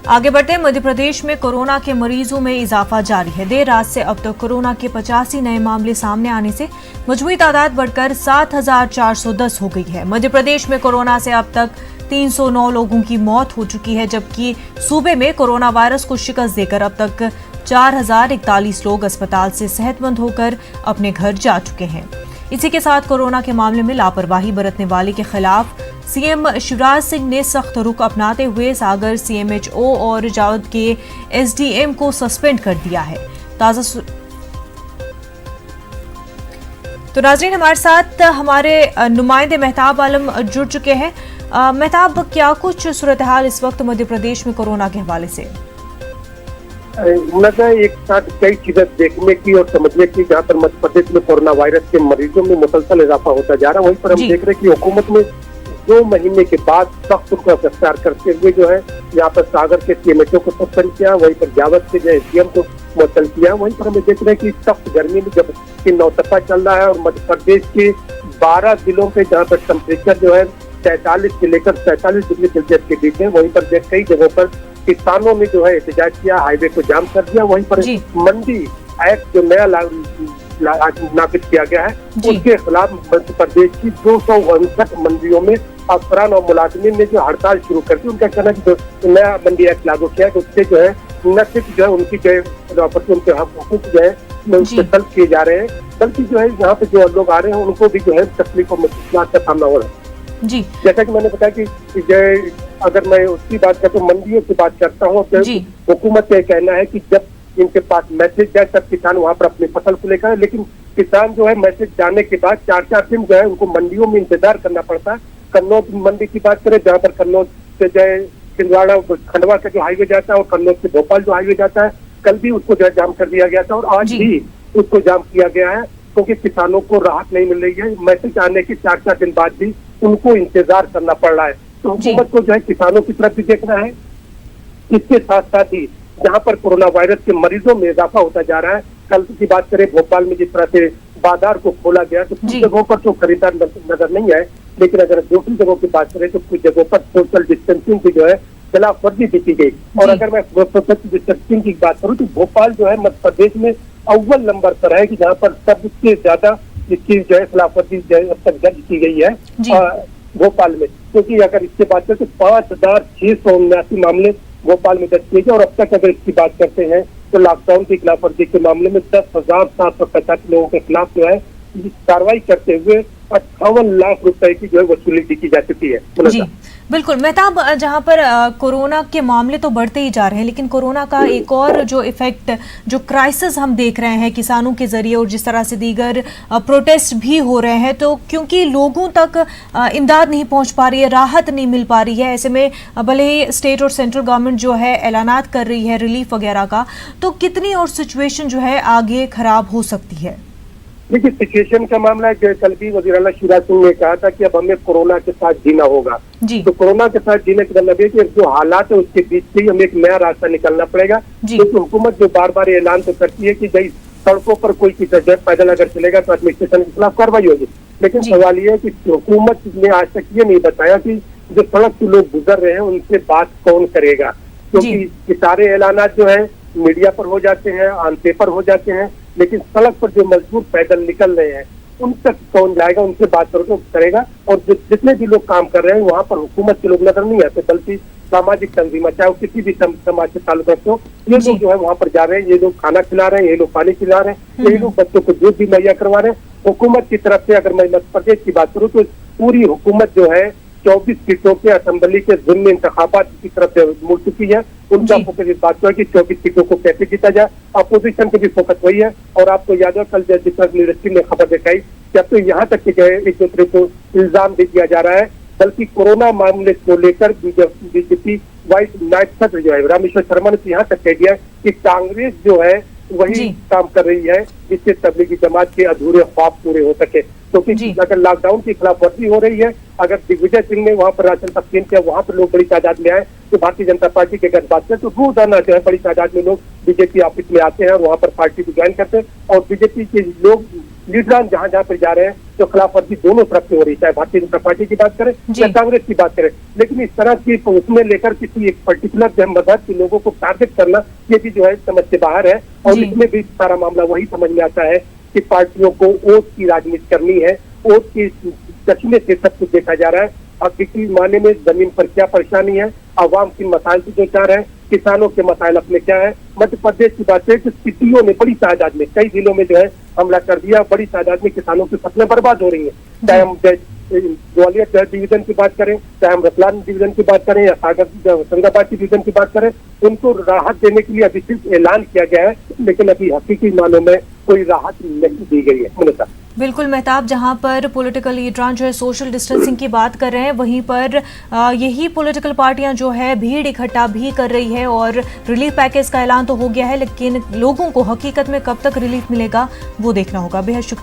आगे बढ़ते मध्य प्रदेश में कोरोना के मरीजों में इजाफा जारी है। देर रात से अब तक कोरोना के 85 नए मामले सामने आने से मजमूई तादाद बढ़कर 7,410 हो गई है। मध्य प्रदेश में कोरोना से अब तक 309 लोगों की मौत हो चुकी है, जबकि सूबे में कोरोना वायरस को शिकस्त देकर अब तक 4,041 लोग अस्पताल से सेहतमंद होकर अपने घर जा चुके हैं। इसी के साथ कोरोना के मामले में लापरवाही बरतने वाले के खिलाफ सीएम शिवराज सिंह ने सख्त रुख अपनाते हुए सागर सीएमएचओ और जावद के एसडीएम को सस्पेंड कर दिया है। तो नाज़रीन, हमारे साथ हमारे नुमाइंदे मेहताब आलम जुड़ चुके हैं। मेहताब, क्या कुछ सूरत हाल इस वक्त मध्य प्रदेश में कोरोना के हवाले से? एक साथ कई चीजें देखने की और समझने की, जहाँ पर मध्य प्रदेश में कोरोना वायरस के मरीजों में मुसलसल इजाफा होता जा रहा है, वहीं पर हम देख रहे हैं कि हुकूमत में 2 महीने के बाद सख्त का विस्तार करते हुए जो है यहाँ पर सागर के सीएमएचओ को सस्पेंड किया, वहीं पर जावद के जो एसडीएम को मुअत्तल किया। वहीं पर हमें देख रहे हैं कि सख्त गर्मी में जब नौतपा चल रहा है और मध्य प्रदेश के 12 जिलों पे जहाँ पर टेम्परेचर जो है 43 से लेकर 47 डिग्री सेल्सियस के बीच है, वहीं पर कई जगहों पर किसानों ने जो है एहतजाज किया, हाईवे को जाम कर दिया। वहीं पर मंडी एक्ट जो नया नाफिज किया गया है, उसके खिलाफ मध्य प्रदेश की 259 मंडियों में अफसरान और मुलाजिमीन ने जो हड़ताल शुरू कर दी। उनका कहना है कि जो नया मंडी एक्ट लागू किया है, उससे जो है न सिर्फ जो है उनकी जो है उनके हकूक जो है उससे तलब किए जा रहे हैं, बल्कि जो है यहाँ पे जो लोग आ रहे हैं उनको भी जो है तकलीफ और मुश्किलात का सामना हो रहा है। जी, जैसा कि मैंने बताया कि अगर मैं उसकी बात करता हूँ, मंडियों की बात करता हूँ, हुकूमत का कहना है कि जब इनके पास मैसेज जाए तब किसान वहाँ पर अपनी फसल को लेकर, लेकिन किसान जो है मैसेज जाने के बाद 4-4 दिन जो है उनको मंडियों में इंतजार करना पड़ता है। कन्नौज मंडी की बात करें, जहाँ पर कन्नौज से जो है छिंदवाड़ा खंडवा का जो हाईवे जाता है और कन्नौज से भोपाल जो हाईवे जाता है, कल भी उसको जो है जाम कर दिया गया था और आज भी उसको जाम किया गया है, क्योंकि किसानों को राहत नहीं मिल रही है। मैसेज आने के 4-4 दिन बाद भी उनको इंतजार करना पड़ रहा है। तो हुकूमत को जो है किसानों की तरफ भी देखना है। इसके साथ साथ ही जहाँ पर कोरोना वायरस के मरीजों में इजाफा होता जा रहा है, कल की बात करें भोपाल में जिस तरह से बाजार को खोला गया तो कुछ जगहों पर तो खरीदार नजर नहीं आए, लेकिन अगर दूसरी जगहों की बात करें तो कुछ जगहों पर सोशल डिस्टेंसिंग की जो है खिलाफ वर्जी देखी गई। और अगर मैं सोशल डिस्टेंसिंग की बात करूँ तो भोपाल जो है मध्य प्रदेश में अव्वल नंबर पर है कि जहाँ पर सबसे ज्यादा इसकी जो है खिलाफ वर्जी अब तक दर्ज की गई है भोपाल में, क्योंकि अगर इसकी बात करें तो 5,679 मामले भोपाल में दर्ज किए गए और अब तक अगर इसकी बात करते हैं तो लॉकडाउन की खिलाफ वर्जी के मामले में 10,750 लोगों के खिलाफ जो है कार्रवाई करते हुए 58 लाख रुपए की जो है वसूली की जा चुकी है। जी बिल्कुल मेहताब, जहां पर कोरोना के मामले तो बढ़ते ही जा रहे हैं, लेकिन कोरोना का एक और जो इफेक्ट, जो क्राइसिस हम देख रहे हैं किसानों के जरिए और जिस तरह से दीगर प्रोटेस्ट भी हो रहे हैं, तो क्योंकि लोगों तक इमदाद नहीं पहुंच पा रही है, राहत नहीं मिल पा रही है, ऐसे में भले ही स्टेट और सेंट्रल गवर्नमेंट जो है ऐलानात कर रही है रिलीफ वगैरह का, तो कितनी और सिचुएशन जो है आगे खराब हो सकती है? देखिए, सिचुएशन का मामला है कि कल भी वज़ीर आला शिवराज सिंह ने कहा था कि अब हमें कोरोना के साथ जीना होगा। तो कोरोना के साथ जीने का मतलब है कि जो हालात है उसके बीच से हमें एक नया रास्ता निकलना पड़ेगा। क्योंकि हुकूमत जो बार बार ऐलान तो करती है कि भाई सड़कों पर कोई किसी पैदल अगर चलेगा तो एडमिनिस्ट्रेशन के खिलाफ कार्रवाई होगी, लेकिन सवाल ये है कि हुकूमत ने आज तक ये नहीं बताया कि जो सड़क से लोग गुजर रहे हैं उनसे बात कौन करेगा, क्योंकि सारे ऐलानात जो है मीडिया पर हो जाते हैं, ऑन पेपर हो जाते हैं, लेकिन सड़क पर जो मजदूर पैदल निकल रहे हैं उन तक कौन जाएगा, उनसे बात करेगा। और जितने भी लोग काम कर रहे हैं वहाँ पर हुकूमत के लोग नजर नहीं आते, बल्कि सामाजिक तंजीम, चाहे वो किसी भी समाज से ताल्लुक रखते हो, ये लोग जो है वहाँ पर जा रहे हैं, ये लोग खाना खिला रहे हैं, ये लोग पानी पिला रहे हैं, ये लोग बच्चों को दूध भी मुहैया करवा रहे हैं। हुकूमत की तरफ से अगर मैं मध्य प्रदेश की बात करूँ तो पूरी हुकूमत जो है 24 सीटों के असेंबली के ज़िम्मे इंतखाबात की तरफ से मुड़ चुकी है। उनका फोकस इस बात पर है कि 24 सीटों को कैसे जीता जाए। अपोजिशन के भी फोकस वही है। और आपको याद है कल जिस तरह यूनिवर्सिटी ने खबर दिखाई कि अब तो यहाँ तक कि एक दूसरे को इल्जाम भी दिया जा रहा है, बल्कि कोरोना मामले को लेकर बीजेपी वाइस नायब सदर जो है रामेश्वर शर्मा ने यहाँ तक कह दिया कि कांग्रेस जो है वही काम कर रही है जिससे तबलीगी जमात के अधूरे ख्वाब पूरे हो सके। क्योंकि अगर लॉकडाउन की खिलाफ वर्जी हो रही है, अगर दिग्विजय सिंह ने वहाँ पर राशन तकसीम किया, वहाँ पर लोग बड़ी तादाद में आए, तो भारतीय जनता पार्टी की अगर बात करें तो रोजाना जो है बड़ी तादाद में लोग बीजेपी ऑफिस में आते हैं और वहाँ पर पार्टी को ज्वाइन करते हैं। और बीजेपी के लोग लीडरान जहां जहां पर जा रहे हैं तो खिलाफवर्जी दोनों तरफ से हो रही है, चाहे भारतीय जनता पार्टी की बात करें या कांग्रेस की बात करें। लेकिन इस तरह की उसमें लेकर किसी एक पर्टिकुलर जो मदद के लोगों को टारगेट करना, ये भी जो है समझ से बाहर है। और इसमें भी सारा मामला वही समझ में आता है कि पार्टियों को वोट की राजनीति करनी है, वोट की चश्मे से सब कुछ देखा जा रहा है। हकीकी माने में जमीन पर क्या परेशानी है, आवाम की मसाइल से दो चार है, किसानों के मसाइल अपने क्या है। मध्य प्रदेश की बात है कि सिटियों में बड़ी तादाद में कई जिलों में जो है हमला कर दिया, बड़ी तादाद में किसानों की फसलें बर्बाद हो रही है। चाहे हम ग्वालियर डिवीजन की बात करें, चाहे हम रतलाम डिवीजन की बात करें या होशंगाबाद की डिवीजन की बात करें, उनको राहत देने के लिए अभी सिर्फ ऐलान किया गया है, लेकिन अभी हकीकी मानों में कोई राहत नहीं दी गई है। मुनीता, बिल्कुल मेहताब, जहां पर पॉलिटिकल लीडरान जो है सोशल डिस्टेंसिंग की बात कर रहे हैं, वहीं पर यही पॉलिटिकल पार्टियां जो है भीड़ इकट्ठा भी कर रही है और रिलीफ पैकेज का ऐलान तो हो गया है, लेकिन लोगों को हकीकत में कब तक रिलीफ मिलेगा वो देखना होगा। बेहद शुक्रिया।